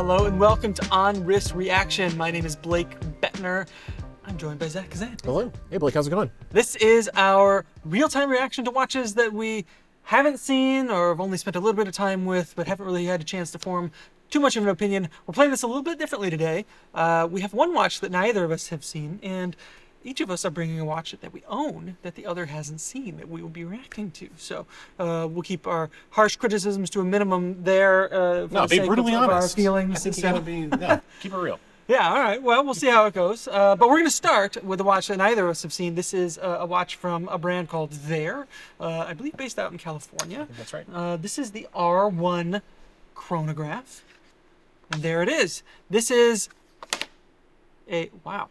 Hello and welcome to On Wrist Reaction. My name is Blake Bettner. I'm joined by Zach Kazan. Hello. Hey Blake, how's it going? This is our real-time reaction to watches that we haven't seen or have only spent a little bit of time with, but haven't really had a chance to form too much of an opinion. We're playing this a little bit differently today. We have one watch that neither of us have seen, and each of us are bringing a watch that we own that the other hasn't seen that we will be reacting to. So we'll keep our harsh criticisms to a minimum there. No, be brutally honest. Our feelings. I think you gotta be, no, keep it real. Yeah, all right. Well, we'll see how it goes. But we're going to start with a watch that neither of us have seen. This is a watch from a brand called Vaer, I believe based out in California. I think that's right. This is the R1 chronograph. And there it is. This is a, wow.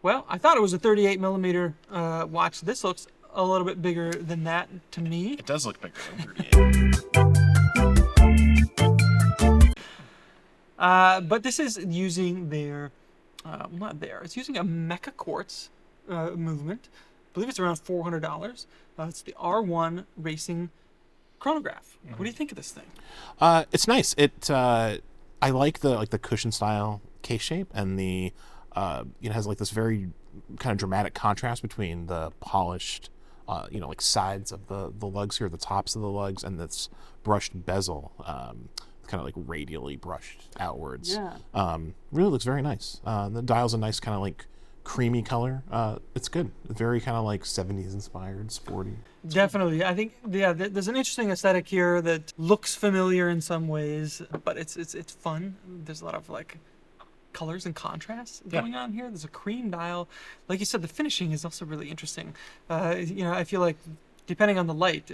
Well, I thought it was a 38 millimeter watch. This looks a little bit bigger than that to me. It does look bigger than 38. But this is using their, not there, it's using a mecha quartz movement. I believe it's around $400. It's the R1 Racing chronograph. What do you think of this thing? It's nice. I like the cushion style case shape, and it has like this very kind of dramatic contrast between the polished, like sides of the lugs here, the tops of the lugs, and this brushed bezel. Kind of like radially brushed outwards. Yeah. Really looks very nice. The dial's a nice kind of like creamy color. It's good. Very kind of like 70s inspired, sporty. Definitely. I think, yeah, there's an interesting aesthetic here that looks familiar in some ways, but it's fun. There's a lot of like colors and contrasts going on here. There's a cream dial. Like you said, the finishing is also really interesting. I feel like depending on the light,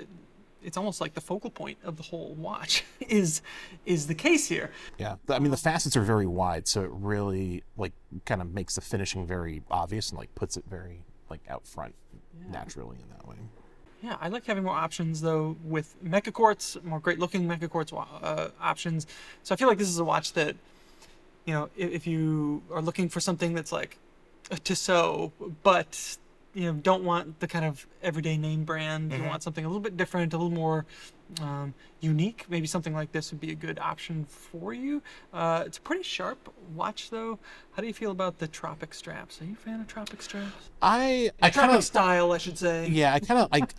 it's almost like the focal point of the whole watch is the case here. Yeah, I mean the facets are very wide, so it really like kind of makes the finishing very obvious and like puts it very like out front naturally in that way. Yeah, I like having more options though with mecha quartz, more great looking mecha quartz options. So I feel like this is a watch that, if you are looking for something that's like a Tissot, but don't want the kind of everyday name brand. You want something a little bit different, a little more unique. Maybe something like this would be a good option for you. It's a pretty sharp watch, though. How do you feel about the Tropic straps? Are you a fan of Tropic straps? I Tropic kind of style, I should say. Yeah,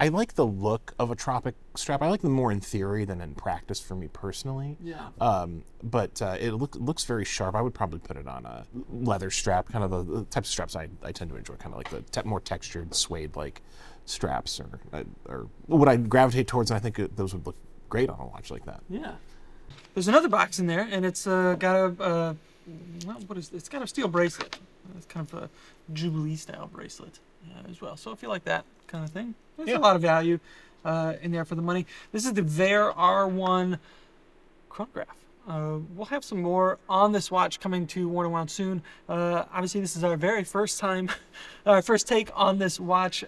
I like the look of a Tropic strap. I like them more in theory than in practice for me personally. Yeah. But it looks very sharp. I would probably put it on a leather strap, kind of the types of straps I tend to enjoy, kind of like the more textured suede like straps, or what I gravitate towards, and I think those would look great on a watch like that. Yeah. There's another box in there, and it's got a it's got a steel bracelet. It's kind of a Jubilee style bracelet as well. So if you like that kind of thing, there's a lot of value in there for the money. This is the Vaer R1 chronograph. We'll have some more on this watch coming to Worn and Wound soon. Obviously, this is our very first time, our first take on this watch.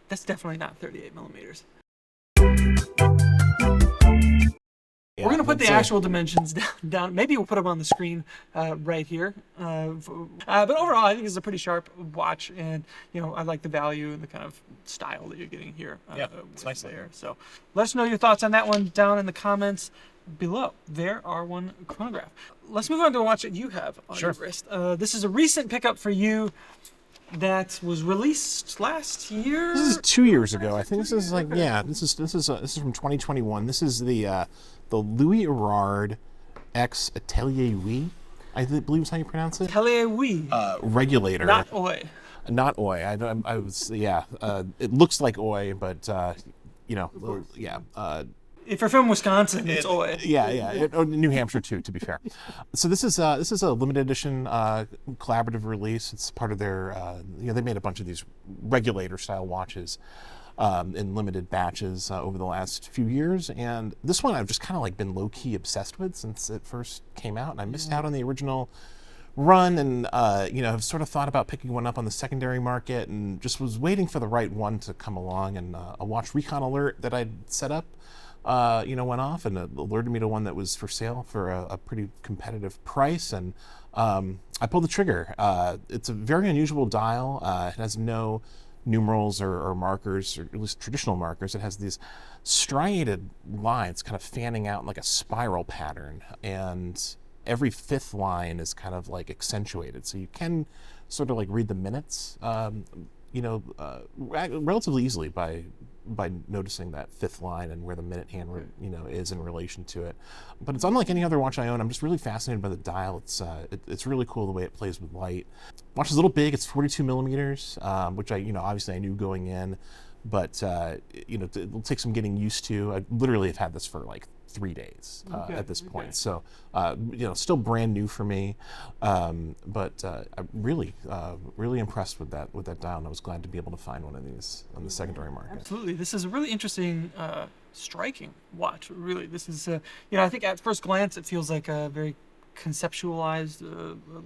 That's definitely not 38 millimeters. Yeah, we're going to put the actual dimensions down. Maybe we'll put them on the screen right here. But overall, I think it's a pretty sharp watch, and I like the value and the kind of style that you're getting here. It's nice there. So let us know your thoughts on that one down in the comments below. Vaer R1 chronograph. Let's move on to a watch that you have on your wrist. This is a recent pickup for you that was released last year. This is 2 years ago. I think this is like this is from 2021. This is the Louis Erard X Atelier. I believe is how you pronounce it. Atelier. Regulator. Not Oi. Not Oi. I was it looks like Oi, but if you're from Wisconsin, it's Oi. New Hampshire too, to be fair. So this is a limited edition collaborative release. It's part of their they made a bunch of these regulator style watches in limited batches over the last few years, and this one I've just kind of like been low key obsessed with since it first came out, and I missed out on the original run, and have sort of thought about picking one up on the secondary market, and just was waiting for the right one to come along, and a watch recon alert that I'd set up went off and alerted me to one that was for sale for a pretty competitive price, and I pulled the trigger. It's a very unusual dial. It has no numerals or markers, or at least traditional markers. It has these striated lines kind of fanning out in like a spiral pattern, and every fifth line is kind of like accentuated, so you can sort of like read the minutes, relatively easily by noticing that fifth line and where the minute hand is in relation to it. But it's unlike any other watch I own. I'm just really fascinated by the dial. It's really cool the way it plays with light. Watch is a little big. It's 42 millimeters, which obviously I knew going in, but it'll take some getting used to. I literally have had this for like 3 days at this point. So, still brand new for me, but I'm really impressed with that dial, and I was glad to be able to find one of these on the secondary market. Absolutely. This is a really interesting, striking watch, really. This is, I think at first glance it feels like a very conceptualized,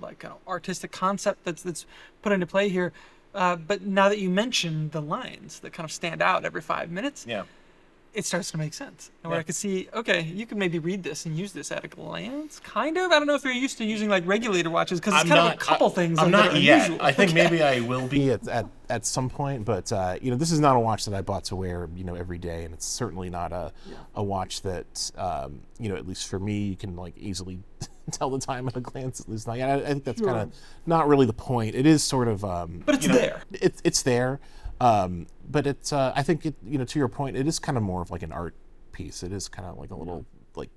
like an artistic concept that's put into play here. But now that you mention the lines that kind of stand out every 5 minutes, it starts to make sense. And where I could see, okay, you can maybe read this and use this at a glance, kind of. I don't know if you're used to using like regulator watches, because it's kind of a couple things. I'm not yet. Unusual. I think maybe I will be at some point, but this is not a watch that I bought to wear every day, and it's certainly not a watch that at least for me, you can like easily tell the time at a glance. At least, I think that's kind of not really the point. It is sort of, but it's there. It's there. But it's, I think, to your point, it is kind of more of like an art piece. It is kind of like a little like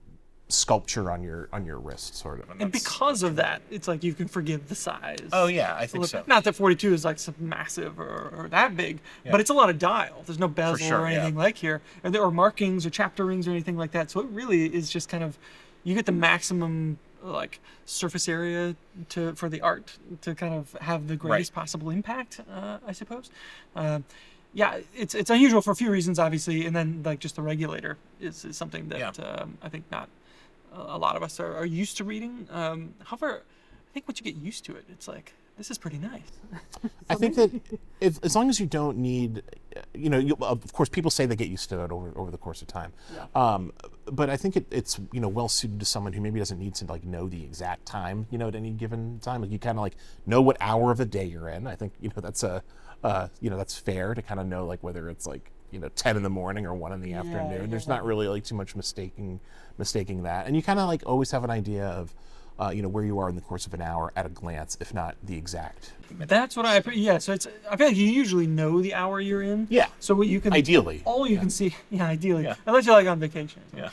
sculpture on your wrist, sort of. And because of that, it's like you can forgive the size. Oh yeah, I think so. Not that 42 is like some massive or that big, but it's a lot of dial. There's no bezel or anything like here, or there are markings or chapter rings or anything like that. So it really is just kind of, you get the maximum like surface area for the art to kind of have the greatest possible impact, I suppose. It's unusual for a few reasons, obviously, and then like just the regulator is something that I think not a lot of us are used to reading. However, I think once you get used to it, it's like, this is pretty nice. I think that as long as you don't need, of course, people say they get used to it over the course of time. Yeah. But I think it's well suited to someone who maybe doesn't need to like know the exact time, at any given time. Like you kind of like know what hour of the day you're in. I think that's that's fair to kind of know like whether it's like 10 in the morning or 1 in the afternoon. There's not really like too much mistaking that, and you kind of like always have an idea of where you are in the course of an hour at a glance, if not the exact. That's what so it's, I feel like you usually know the hour you're in. Yeah. So what you can ideally all you can see, ideally, unless you're like on vacation. Yeah.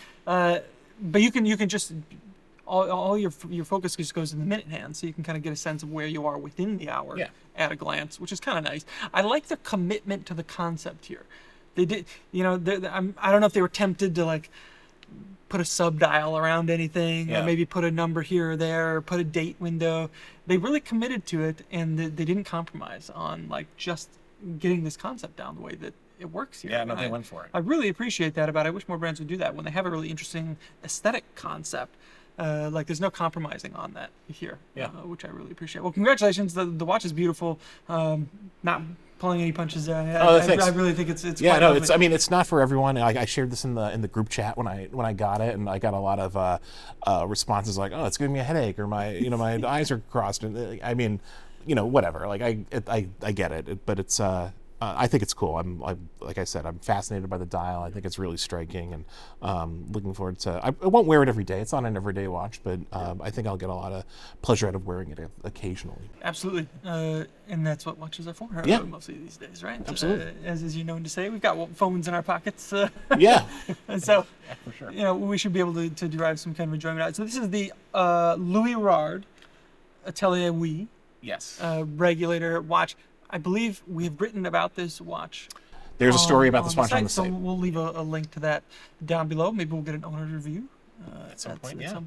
But you can just all your focus just goes in the minute hand, so you can kind of get a sense of where you are within the hour at a glance, which is kind of nice. I like the commitment to the concept here. They did, I don't know if they were tempted to like put a sub-dial around anything, or maybe put a number here or there, or put a date window. They really committed to it, and they didn't compromise on like just getting this concept down the way that it works here. Yeah, no, they went for it. I really appreciate that about it. I wish more brands would do that when they have a really interesting aesthetic concept. Like there's no compromising on that here, which I really appreciate. Well, congratulations. The watch is beautiful. Not pulling any punches there. I really think it's quite lovely. It's not for everyone. I shared this in the group chat when I got it, and I got a lot of responses like, "Oh, it's giving me a headache," or my my eyes are crossed, and whatever. Like I get it, but it's I think it's cool. I'm like I said, I'm fascinated by the dial. I think it's really striking, and looking forward to. I won't wear it every day. It's not an everyday watch, but I think I'll get a lot of pleasure out of wearing it occasionally. Absolutely, and that's what watches are for. Mostly these days, right? Absolutely. As you're known to say, we've got phones in our pockets. And so, for sure. We should be able to derive some kind of enjoyment out of it. So this is the Louis Erard Atelier regulator watch. I believe we have written about this watch. There's a story about this watch on the site. So we'll leave a link to that down below. Maybe we'll get an owner's review at some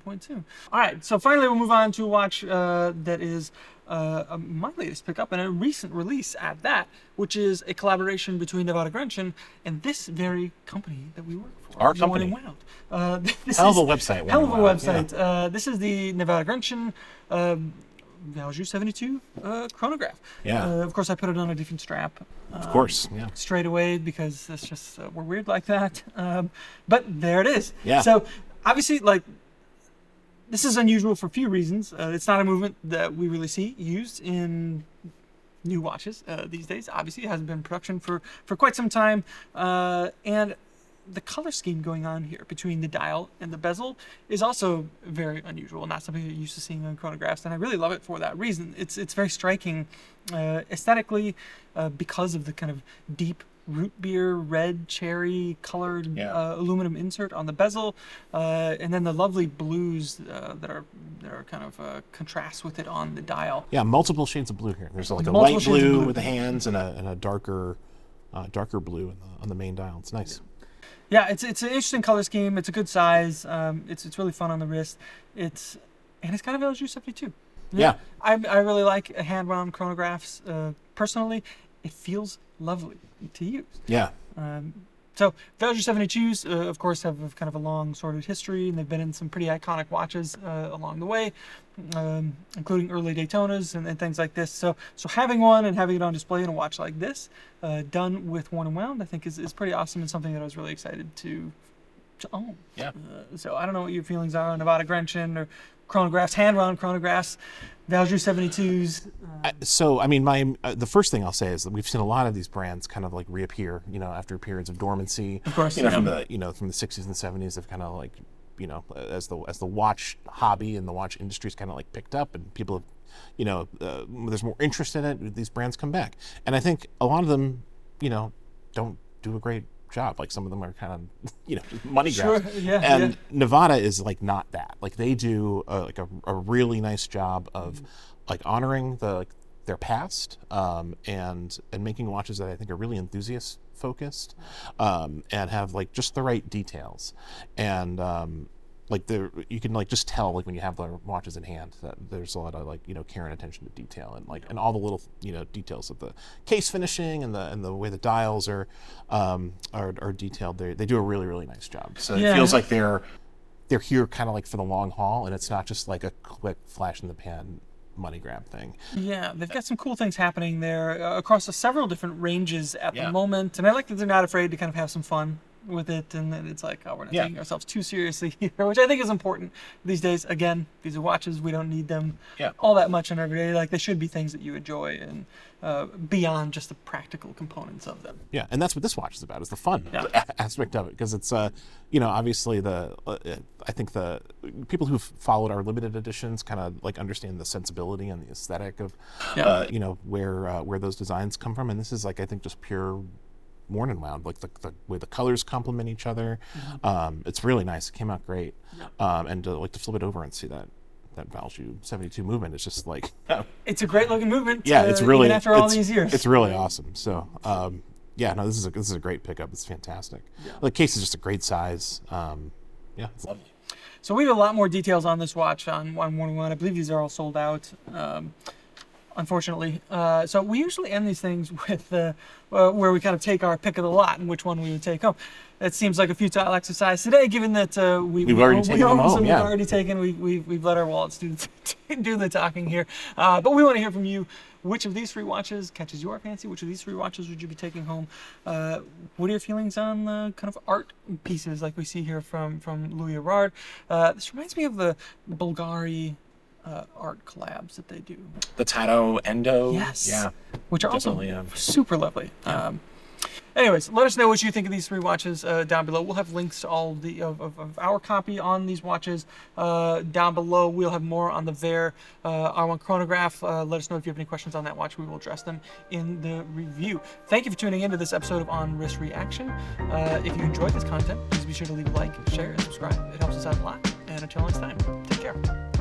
point soon. All right, so finally we'll move on to a watch that is my latest pickup and a recent release at that, which is a collaboration between Nivada Grenchen and this very company that we work for. Our company. Hell of a website. Hell of a website. Yeah. This is the Nivada Grenchen Valjoux 72 chronograph. Yeah. Of course, I put it on a different strap. Of course, yeah. Straight away, because it's just we're weird like that. But there it is. Yeah. So obviously, like, this is unusual for a few reasons. It's not a movement that we really see used in new watches these days. Obviously, it hasn't been in production for quite some time, and the color scheme going on here between the dial and the bezel is also very unusual, not something you're used to seeing on chronographs, and I really love it for that reason. It's very striking aesthetically because of the kind of deep root beer red cherry colored aluminum insert on the bezel, and then the lovely blues that are kind of contrast with it on the dial. Yeah, multiple shades of blue here. There's like a light blue with the hands and a darker blue on the main dial. It's nice. Yeah, it's an interesting color scheme. It's a good size. It's really fun on the wrist. It's kind of Valjoux 72. Yeah. I really like hand-wound chronographs. Personally, it feels lovely to use. Yeah. So Valjoux 72s, of course, have kind of a long sordid history, and they've been in some pretty iconic watches along the way, including early Daytonas and things like this. So having one and having it on display in a watch like this, done with worn and wound, I think is pretty awesome and something that I was really excited to own. Yeah. So I don't know what your feelings are on Nivada Grenchen or chronographs, hand-wound chronographs, Valjoux 72s. So, I mean, the first thing I'll say is that we've seen a lot of these brands kind of like reappear, after periods of dormancy. Of course, from the 60s and 70s, they've kind of like, as the watch hobby and the watch industry's kind of like picked up, and people have, there's more interest in it. These brands come back, and I think a lot of them, don't do a great job. Like some of them are kind of money grabs. Sure, yeah. And Nivada is like not that. Like they do like a really nice job of like honoring their past and making watches that I think are really enthusiast focused and have like just the right details. And like you can like just tell like when you have the watches in hand that there's a lot of like care and attention to detail, and like and all the little details of the case finishing and the way the dials are detailed. They do a really, really nice job. So it feels like they're here kind of like for the long haul, and it's not just like a quick flash in the pan money grab thing. Yeah, they've got some cool things happening there across several different ranges at the moment, and I like that they're not afraid to kind of have some fun with it, and then it's like, oh, we're not taking ourselves too seriously here, which I think is important these days. Again, these are watches, we don't need them all that much in our everyday. Like, they should be things that you enjoy and beyond just the practical components of them. Yeah, and that's what this watch is about, is the fun aspect of it, because it's obviously I think the people who've followed our limited editions kind of like understand the sensibility and the aesthetic of where those designs come from, and this is like, I think, just pure worn and wound, like the way the colors complement each other. It's really nice. It came out great. And to flip it over and see that Valjoux 72 movement is just like it's a great looking movement. It's really, even after all these years, it's really awesome. So this is a great pickup. It's fantastic. The case is just a great size. It's lovely. So we have a lot more details on this watch on 111. I believe these are all sold out, unfortunately. So we usually end these things with where we kind of take our pick of the lot and which one we would take home. It seems like a futile exercise today, given that we've already taken them home. We've already taken. We've let our wallets do the talking here. But we want to hear from you. Which of these three watches catches your fancy? Which of these three watches would you be taking home? What are your feelings on the kind of art pieces like we see here from Louis Erard? This reminds me of the Bulgari art collabs that they do. The Tato Endo. Yes. Yeah. Which are also super lovely. Yeah. Anyways, let us know what you think of these three watches down below. We'll have links to all of our copy on these watches down below. We'll have more on the Vaer R1 Chronograph. Let us know if you have any questions on that watch. We will address them in the review. Thank you for tuning in to this episode of On Wrist Reaction. If you enjoyed this content, please be sure to leave a like, share, and subscribe. It helps us out a lot. And until next time, take care.